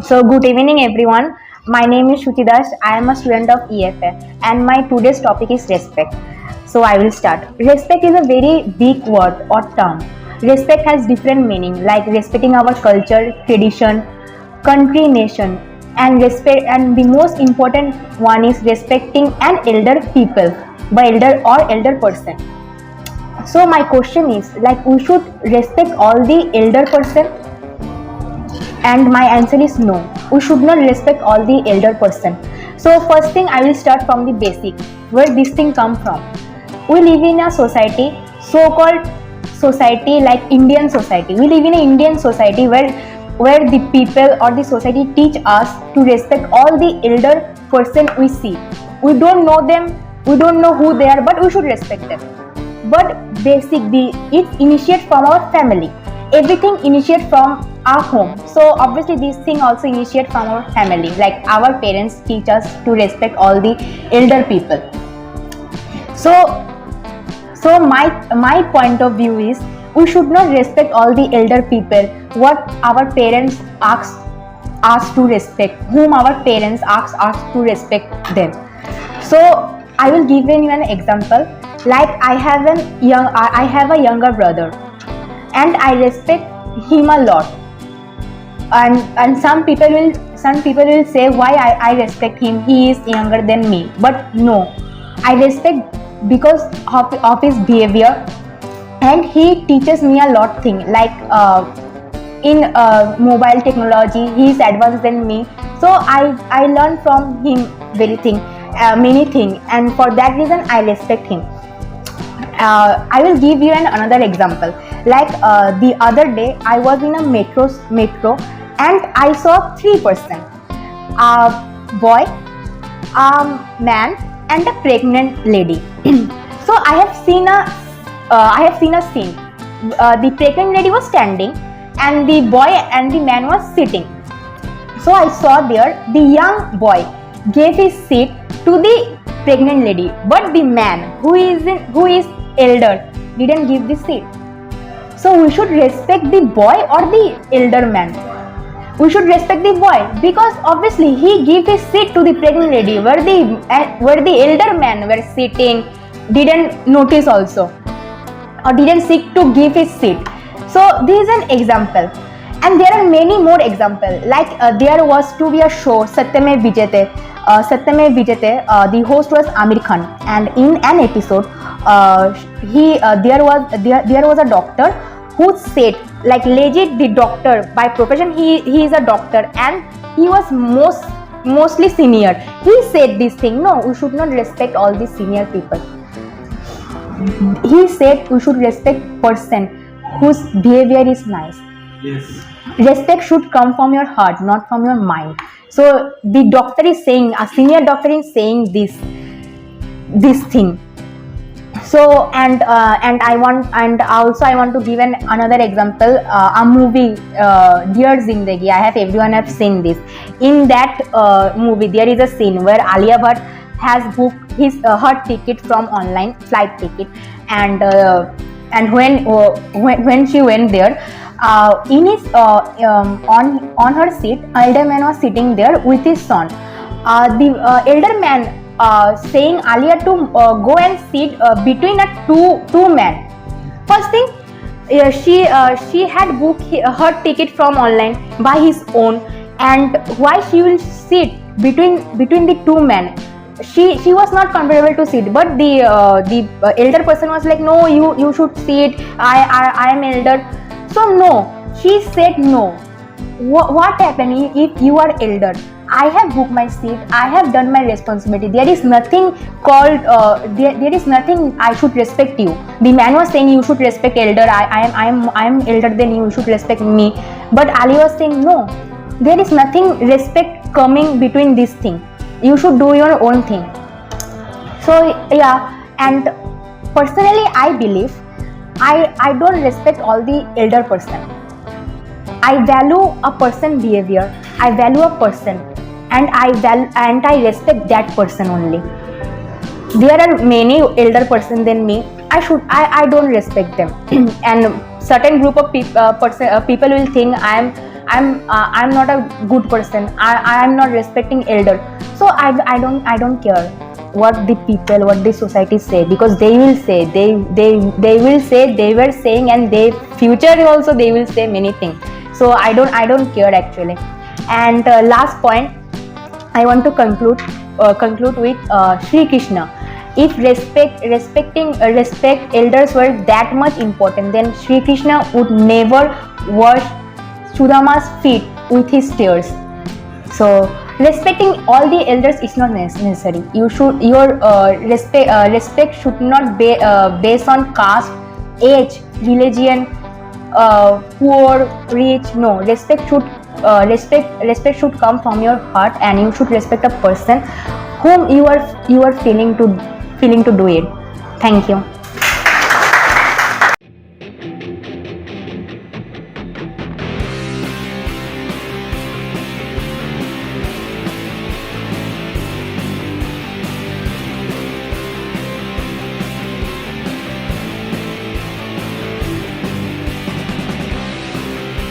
So good evening everyone. My name is Shutidas. I am a student of EFA and my today's topic is respect. So I will start. Respect is a very big word or term. Respect has different meaning like respecting our culture, tradition, country, nation, and respect, and the most important one is respecting an elder people by elder or elder person. So my question is like we should respect all the elder person, and my answer is no. We should not respect all the elder person. So first thing I will start from the basic, where this thing come from. We live in a society, so called society like Indian society. We live in an Indian society where the people or the society teach us to respect all the elder person we see. We don't know them, we don't know who they are, but we should respect them. But basic, it initiates from our family. Everything initiates from our home. So obviously this thing also initiates from our family. Like our parents teach us to respect all the elder people. So my point of view is we should not respect all the elder people what our parents ask us to respect, whom our parents ask us to respect them. So I will give you an example. Like I have a younger brother and I respect him a lot. And some people will say why I respect him, he is younger than me. But no, I respect because of his behavior, and he teaches me a lot thing like in mobile technology he is advanced than me. So I learn from him many thing, and for that reason I respect him. I will give you another example. Like the other day I was in a metro and I saw three persons: a boy, a man, and a pregnant lady. So I have seen a scene. The pregnant lady was standing and the boy and the man was sitting. So I saw there the young boy gave his seat to the pregnant lady, but the man who is elder didn't give the seat. So we should respect the boy or the elder man. We should respect the boy because obviously he gave his seat to the pregnant lady where the elder man were sitting didn't notice also, or didn't seek to give his seat. So this is an example, and there are many more examples. Like there was to be a show Satyamev Jayate. The host was Amir Khan, and in an episode, there was a doctor who said, like legit the doctor by profession, he is a doctor and he was mostly senior. He said this thing: no, we should not respect all the senior people. He said we should respect person whose behavior is nice. Yes. Respect should come from your heart, not from your mind. So the doctor is saying, a senior doctor is saying this thing. So and I want to give another example. A movie, Dear Zindagi. Everyone have seen this. In that movie, there is a scene where Alia Bhatt has booked her ticket from online flight ticket, and when she went there, on her seat, elder man was sitting there with his son. The elder man saying Alia to go and sit between two men. First thing, she had booked her ticket from online by his own, and why she will sit between the two men? She was not comfortable to sit, but the elder person was like, no, you should sit. I am elder. So no, she said no. What happened if you are elder? I have booked my seat. I have done my responsibility. There is nothing called. There is nothing I should respect you. The man was saying you should respect elder. I am elder than you. You should respect me. But Ali was saying no. There is nothing respect coming between this thing. You should do your own thing. So yeah, and personally I believe I don't respect all the elder person. I value a person behavior. I value a person, and I respect that person only. There are many elder person than me. I don't respect them, and certain group of people will think I'm not a good person. I am not respecting elder. So I don't care what the people, what the society say, because they will say, they will say, they were saying, and they future also they will say many things. So I don't care actually. And last point, I want to conclude with Sri Krishna. If respect elders were that much important, then Sri Krishna would never wash Sudama's feet with his tears. So respecting all the elders is not necessary. Your respect should not be based on caste, age, religion, poor, rich. No, respect should come from your heart, and you should respect a person whom you are feeling to do it. Thank you.